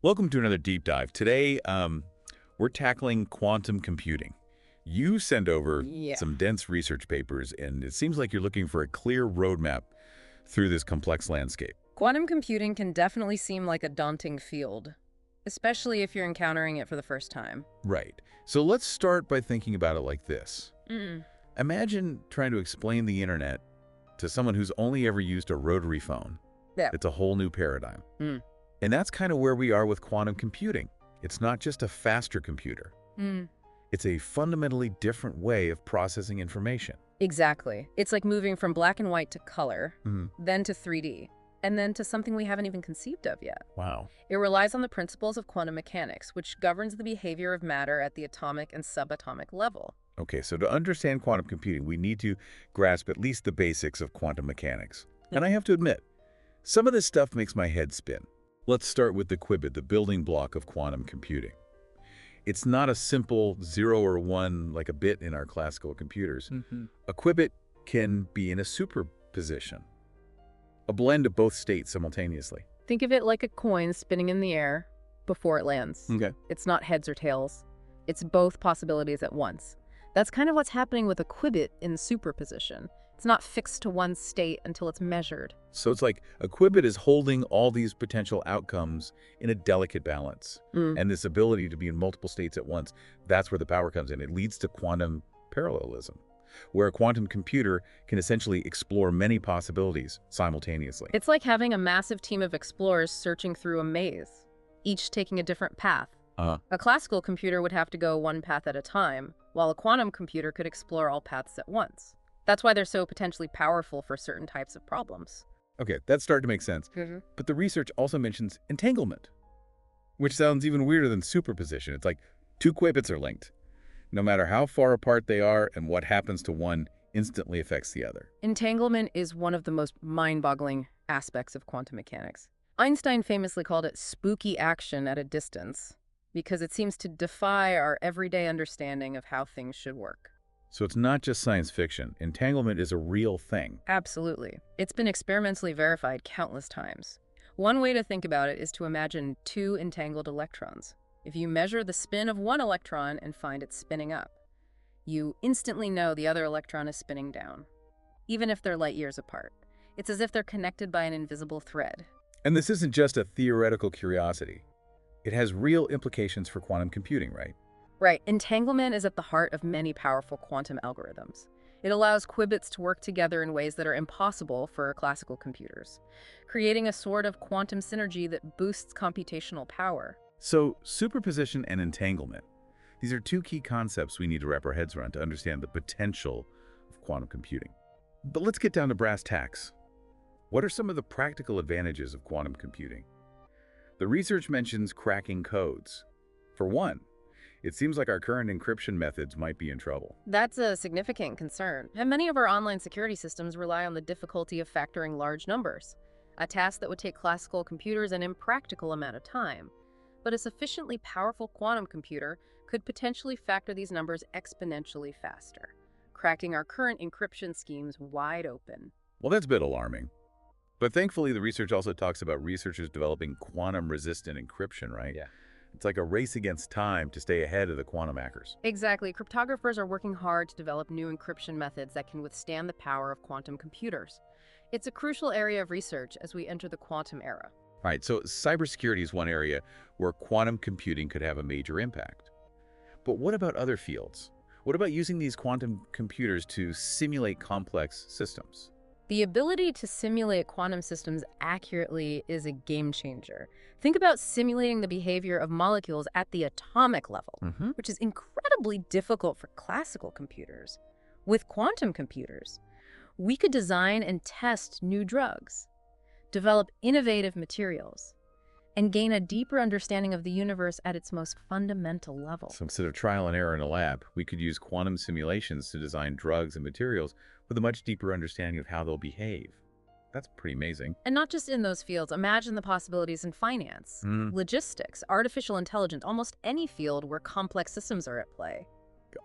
Welcome to another deep dive. Today, we're tackling quantum computing. You send over Yeah. some dense research papers, and it seems like you're looking for a clear roadmap through this complex landscape. Quantum computing can definitely seem like a daunting field, especially if you're encountering it for the first time. Right. So let's start by thinking about it like this. Mm. Imagine trying to explain the internet to someone who's only ever used a rotary phone. Yeah. It's a whole new paradigm. Mm. And that's kind of where we are with quantum computing. It's not just a faster computer. Mm. It's a fundamentally different way of processing information. Exactly. It's like moving from black and white to color, Mhm. then to 3D, and then to something we haven't even conceived of yet. Wow. It relies on the principles of quantum mechanics, which governs the behavior of matter at the atomic and subatomic level. Okay, so to understand quantum computing, we need to grasp at least the basics of quantum mechanics. And I have to admit, some of this stuff makes my head spin. Let's start with the qubit, the building block of quantum computing. It's not a simple 0 or 1 like a bit in our classical computers. A qubit can be in a superposition, a blend of both states simultaneously. Think of it like a coin spinning in the air before it lands. Okay. It's not heads or tails. It's both possibilities at once. That's kind of what's happening with a qubit in superposition. It's not fixed to one state until it's measured. So it's like a qubit is holding all these potential outcomes in a delicate balance. And this ability to be in multiple states at once, that's where the power comes in. It leads to quantum parallelism, where a quantum computer can essentially explore many possibilities simultaneously. It's like having a massive team of explorers searching through a maze, each taking a different path. A classical computer would have to go one path at a time, while a quantum computer could explore all paths at once. That's why they're so potentially powerful for certain types of problems. Okay, that's starting to make sense. But the research also mentions entanglement, which sounds even weirder than superposition. It's like two qubits are linked. No matter how far apart they are, and what happens to one instantly affects the other. Entanglement is one of the most mind-boggling aspects of quantum mechanics. Einstein famously called it spooky action at a distance, because it seems to defy our everyday understanding of how things should work. So it's not just science fiction. Entanglement is a real thing. Absolutely. It's been experimentally verified countless times. One way to think about it is to imagine two entangled electrons. If you measure the spin of one electron and find it spinning up, you instantly know the other electron is spinning down, even if they're light years apart. It's as if they're connected by an invisible thread. And this isn't just a theoretical curiosity. It has real implications for quantum computing, right? Right. Entanglement is at the heart of many powerful quantum algorithms. It allows qubits to work together in ways that are impossible for classical computers, creating a sort of quantum synergy that boosts computational power. So superposition and entanglement, these are two key concepts we need to wrap our heads around to understand the potential of quantum computing. But let's get down to brass tacks. What are some of the practical advantages of quantum computing? The research mentions cracking codes. For one, it seems like our current encryption methods might be in trouble. That's a significant concern, and many of our online security systems rely on the difficulty of factoring large numbers, a task that would take classical computers an impractical amount of time. But a sufficiently powerful quantum computer could potentially factor these numbers exponentially faster, cracking our current encryption schemes wide open. Well, that's a bit alarming. But thankfully, the research also talks about researchers developing quantum-resistant encryption, right? Yeah. It's like a race against time to stay ahead of the quantum hackers. Exactly. Cryptographers are working hard to develop new encryption methods that can withstand the power of quantum computers. It's a crucial area of research as we enter the quantum era. All right, so cybersecurity is one area where quantum computing could have a major impact. But what about other fields? What about using these quantum computers to simulate complex systems? The ability to simulate quantum systems accurately is a game changer. Think about simulating the behavior of molecules at the atomic level, which is incredibly difficult for classical computers. With quantum computers, we could design and test new drugs, develop innovative materials, and gain a deeper understanding of the universe at its most fundamental level. So instead of trial and error in a lab, we could use quantum simulations to design drugs and materials with a much deeper understanding of how they'll behave. That's pretty amazing. And not just in those fields. Imagine the possibilities in finance, logistics, artificial intelligence, almost any field where complex systems are at play.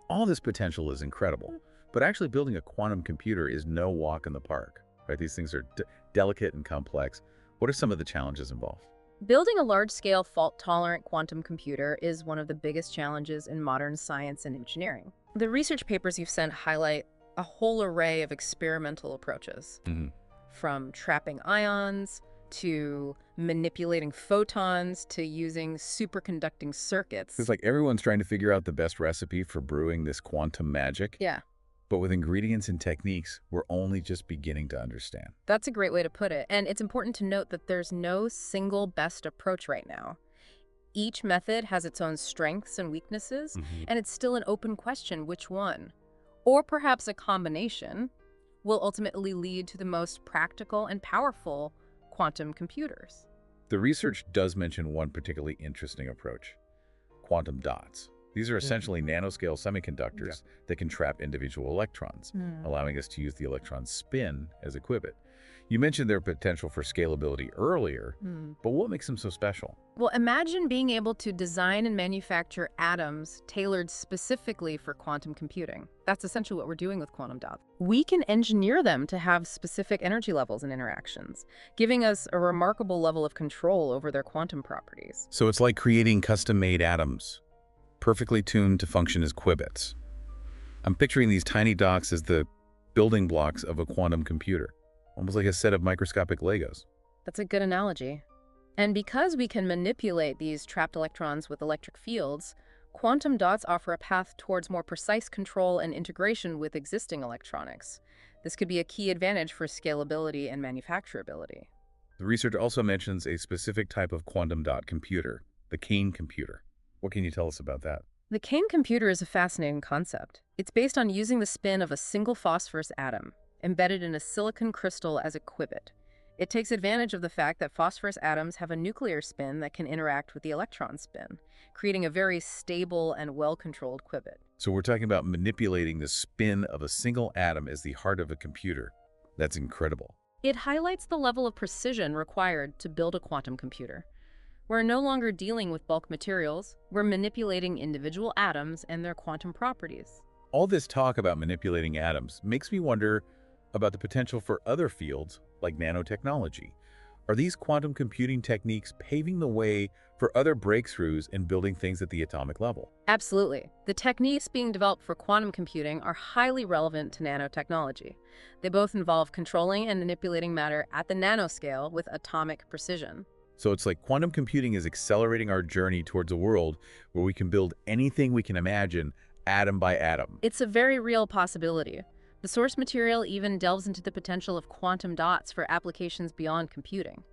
All this potential is incredible, but actually building a quantum computer is no walk in the park, right? These things are delicate and complex. What are some of the challenges involved? Building a large-scale, fault-tolerant quantum computer is one of the biggest challenges in modern science and engineering. The research papers you've sent highlight a whole array of experimental approaches, from trapping ions to manipulating photons to using superconducting circuits. It's like everyone's trying to figure out the best recipe for brewing this quantum magic. Yeah, But with ingredients and techniques we're only just beginning to understand. that's a great way to put it. And it's important to note that there's no single best approach right now. Each method has its own strengths and weaknesses, and it's still an open question which one, or perhaps a combination, will ultimately lead to the most practical and powerful quantum computers. The research does mention one particularly interesting approach: quantum dots. These are essentially nanoscale semiconductors that can trap individual electrons, allowing us to use the electron's spin as a qubit. You mentioned their potential for scalability earlier, but what makes them so special? Well, imagine being able to design and manufacture atoms tailored specifically for quantum computing. That's essentially what we're doing with quantum dots. We can engineer them to have specific energy levels and interactions, giving us a remarkable level of control over their quantum properties. So it's like creating custom-made atoms, perfectly tuned to function as qubits. I'm picturing these tiny dots as the building blocks of a quantum computer, almost like a set of microscopic Legos. That's a good analogy. And because we can manipulate these trapped electrons with electric fields, quantum dots offer a path towards more precise control and integration with existing electronics. This could be a key advantage for scalability and manufacturability. The research also mentions a specific type of quantum dot computer, the Kane computer. What can you tell us about that? The Kane computer is a fascinating concept. It's based on using the spin of a single phosphorus atom, embedded in a silicon crystal as a qubit. It takes advantage of the fact that phosphorus atoms have a nuclear spin that can interact with the electron spin, creating a very stable and well-controlled qubit. So we're talking about manipulating the spin of a single atom as the heart of a computer. That's incredible. It highlights the level of precision required to build a quantum computer. We're no longer dealing with bulk materials, we're manipulating individual atoms and their quantum properties. All this talk about manipulating atoms makes me wonder about the potential for other fields like nanotechnology. Are these quantum computing techniques paving the way for other breakthroughs in building things at the atomic level? Absolutely. The techniques being developed for quantum computing are highly relevant to nanotechnology. They both involve controlling and manipulating matter at the nanoscale with atomic precision. So it's like quantum computing is accelerating our journey towards a world where we can build anything we can imagine, atom by atom. It's a very real possibility. The source material even delves into the potential of quantum dots for applications beyond computing.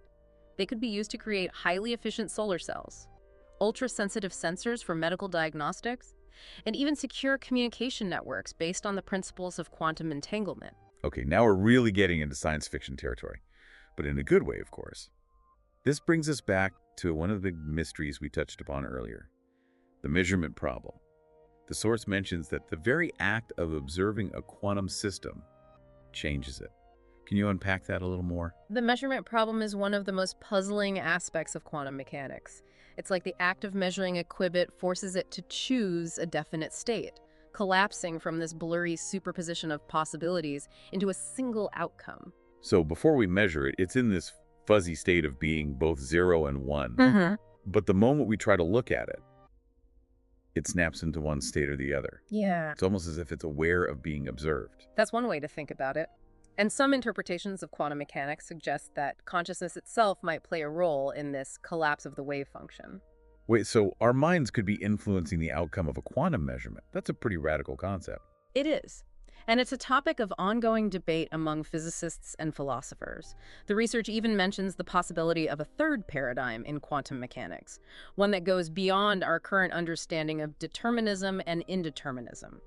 They could be used to create highly efficient solar cells, ultra-sensitive sensors for medical diagnostics, and even secure communication networks based on the principles of quantum entanglement. Okay, now we're really getting into science fiction territory, but in a good way, of course. This brings us back to one of the mysteries we touched upon earlier, the measurement problem. The source mentions that the very act of observing a quantum system changes it. Can you unpack that a little more? The measurement problem is one of the most puzzling aspects of quantum mechanics. It's like the act of measuring a qubit forces it to choose a definite state, collapsing from this blurry superposition of possibilities into a single outcome. So before we measure it, it's in this fuzzy state of being both 0 and 1. But the moment we try to look at it, it snaps into one state or the other. Yeah. It's almost as if it's aware of being observed. That's one way to think about it. And some interpretations of quantum mechanics suggest that consciousness itself might play a role in this collapse of the wave function. Wait, so our minds could be influencing the outcome of a quantum measurement. That's a pretty radical concept. It is. And it's a topic of ongoing debate among physicists and philosophers. The research even mentions the possibility of a third paradigm in quantum mechanics, one that goes beyond our current understanding of determinism and indeterminism,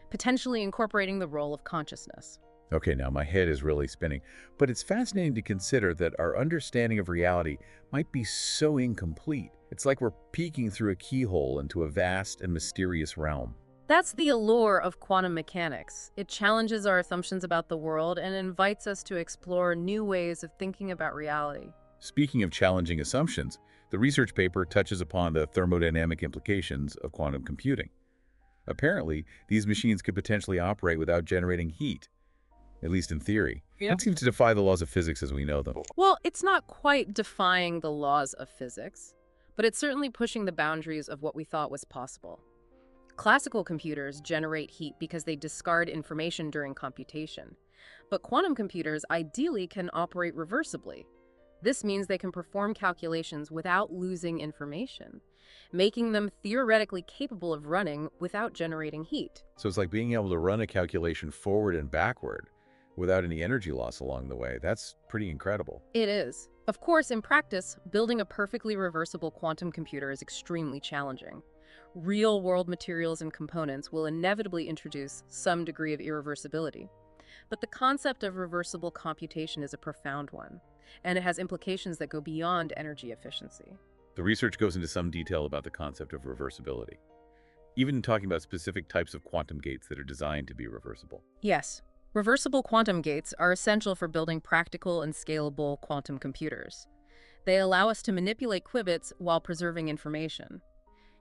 potentially incorporating the role of consciousness. Okay, now my head is really spinning, but it's fascinating to consider that our understanding of reality might be so incomplete. It's like we're peeking through a keyhole into a vast and mysterious realm. That's the allure of quantum mechanics. It challenges our assumptions about the world and invites us to explore new ways of thinking about reality. Speaking of challenging assumptions, the research paper touches upon the thermodynamic implications of quantum computing. Apparently, these machines could potentially operate without generating heat. at least in theory. Yeah. That seems to defy the laws of physics as we know them. Well, it's not quite defying the laws of physics, but it's certainly pushing the boundaries of what we thought was possible. Classical computers generate heat because they discard information during computation, but quantum computers ideally can operate reversibly. This means they can perform calculations without losing information, making them theoretically capable of running without generating heat. So it's like being able to run a calculation forward and backward without any energy loss along the way. That's pretty incredible. It is. Of course, in practice, building a perfectly reversible quantum computer is extremely challenging. Real-world materials and components will inevitably introduce some degree of irreversibility. But the concept of reversible computation is a profound one, and it has implications that go beyond energy efficiency. The research goes into some detail about the concept of reversibility, even talking about specific types of quantum gates that are designed to be reversible. Yes, reversible quantum gates are essential for building practical and scalable quantum computers. They allow us to manipulate qubits while preserving information,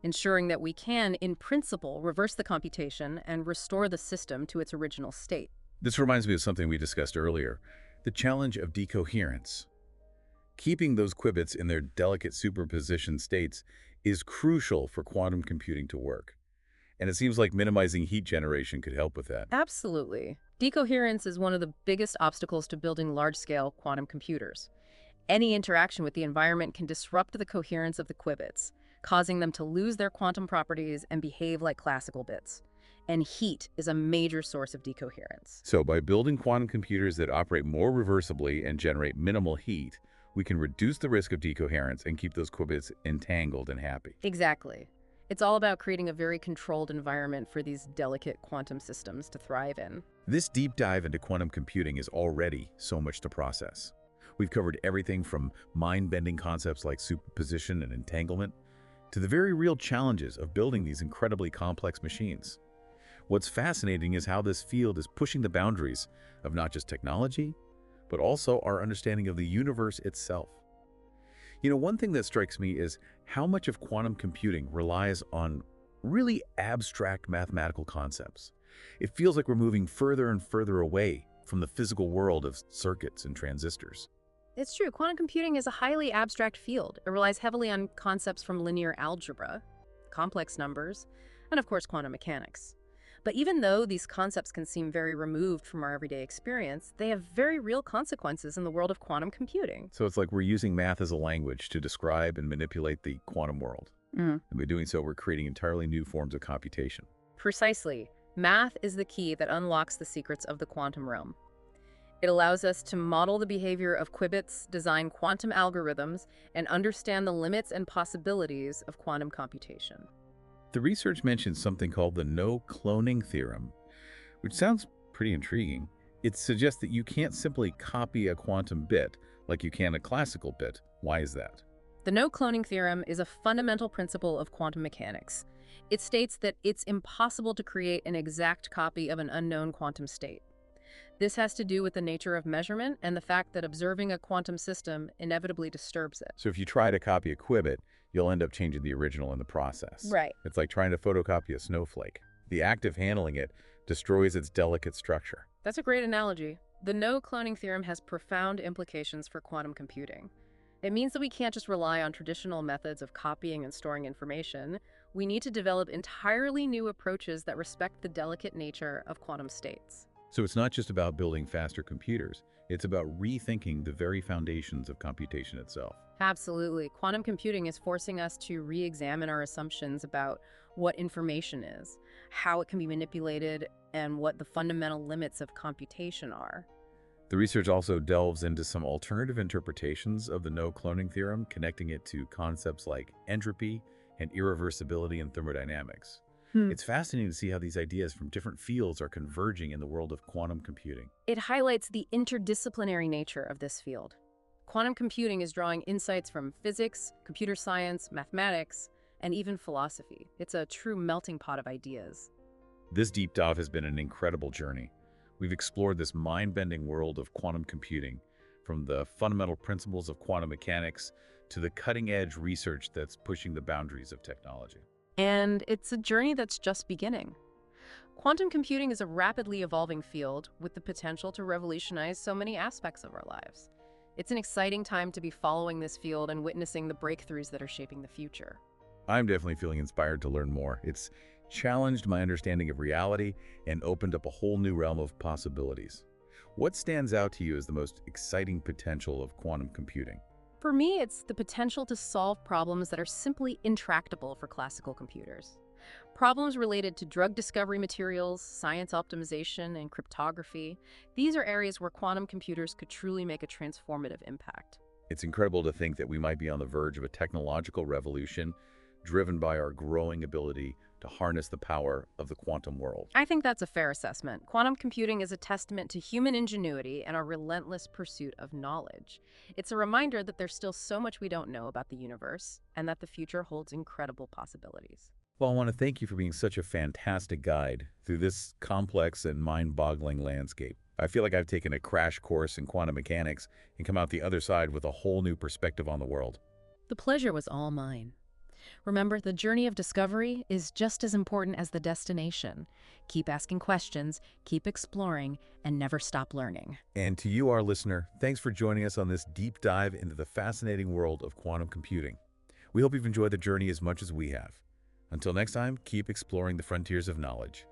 ensuring that we can, in principle, reverse the computation and restore the system to its original state. This reminds me of something we discussed earlier, the challenge of decoherence. Keeping those qubits in their delicate superposition states is crucial for quantum computing to work. And it seems like minimizing heat generation could help with that. Absolutely. Decoherence is one of the biggest obstacles to building large-scale quantum computers. Any interaction with the environment can disrupt the coherence of the qubits, causing them to lose their quantum properties and behave like classical bits. And heat is a major source of decoherence. So by building quantum computers that operate more reversibly and generate minimal heat, we can reduce the risk of decoherence and keep those qubits entangled and happy. Exactly. It's all about creating a very controlled environment for these delicate quantum systems to thrive in. This deep dive into quantum computing is already so much to process. We've covered everything from mind-bending concepts like superposition and entanglement to the very real challenges of building these incredibly complex machines. What's fascinating is how this field is pushing the boundaries of not just technology, but also our understanding of the universe itself. You know, one thing that strikes me is how much of quantum computing relies on really abstract mathematical concepts. It feels like we're moving further and further away from the physical world of circuits and transistors. It's true. Quantum computing is a highly abstract field. It relies heavily on concepts from linear algebra, complex numbers, and of course quantum mechanics. But even though these concepts can seem very removed from our everyday experience, they have very real consequences in the world of quantum computing. So it's like we're using math as a language to describe and manipulate the quantum world. And by doing so, we're creating entirely new forms of computation. Precisely. Math is the key that unlocks the secrets of the quantum realm. It allows us to model the behavior of qubits, design quantum algorithms, and understand the limits and possibilities of quantum computation. The research mentions something called the no-cloning theorem, which sounds pretty intriguing. It suggests that you can't simply copy a quantum bit like you can a classical bit. Why is that? The no-cloning theorem is a fundamental principle of quantum mechanics. It states that it's impossible to create an exact copy of an unknown quantum state. This has to do with the nature of measurement and the fact that observing a quantum system inevitably disturbs it. So if you try to copy a qubit, you'll end up changing the original in the process. Right. It's like trying to photocopy a snowflake. The act of handling it destroys its delicate structure. That's a great analogy. The no-cloning theorem has profound implications for quantum computing. It means that we can't just rely on traditional methods of copying and storing information. We need to develop entirely new approaches that respect the delicate nature of quantum states. So it's not just about building faster computers. It's about rethinking the very foundations of computation itself. Absolutely. Quantum computing is forcing us to re-examine our assumptions about what information is, how it can be manipulated, and what the fundamental limits of computation are. The research also delves into some alternative interpretations of the no-cloning theorem, connecting it to concepts like entropy and irreversibility in thermodynamics. It's fascinating to see how these ideas from different fields are converging in the world of quantum computing. It highlights the interdisciplinary nature of this field. Quantum computing is drawing insights from physics, computer science, mathematics, and even philosophy. It's a true melting pot of ideas. This deep dive has been an incredible journey. We've explored this mind-bending world of quantum computing, from the fundamental principles of quantum mechanics to the cutting-edge research that's pushing the boundaries of technology. And it's a journey that's just beginning. Quantum computing is a rapidly evolving field with the potential to revolutionize so many aspects of our lives. It's an exciting time to be following this field and witnessing the breakthroughs that are shaping the future. I'm definitely feeling inspired to learn more. It's challenged my understanding of reality and opened up a whole new realm of possibilities. What stands out to you as the most exciting potential of quantum computing? For me, it's the potential to solve problems that are simply intractable for classical computers. Problems related to drug discovery materials, science optimization, and cryptography. These are areas where quantum computers could truly make a transformative impact. It's incredible to think that we might be on the verge of a technological revolution driven by our growing ability to harness the power of the quantum world. I think that's a fair assessment. Quantum computing is a testament to human ingenuity and our relentless pursuit of knowledge. It's a reminder that there's still so much we don't know about the universe and that the future holds incredible possibilities. Well, I want to thank you for being such a fantastic guide through this complex and mind-boggling landscape. I feel like I've taken a crash course in quantum mechanics and come out the other side with a whole new perspective on the world. The pleasure was all mine. Remember, the journey of discovery is just as important as the destination. Keep asking questions, keep exploring, and never stop learning. And to you, our listener, thanks for joining us on this deep dive into the fascinating world of quantum computing. We hope you've enjoyed the journey as much as we have. Until next time, keep exploring the frontiers of knowledge.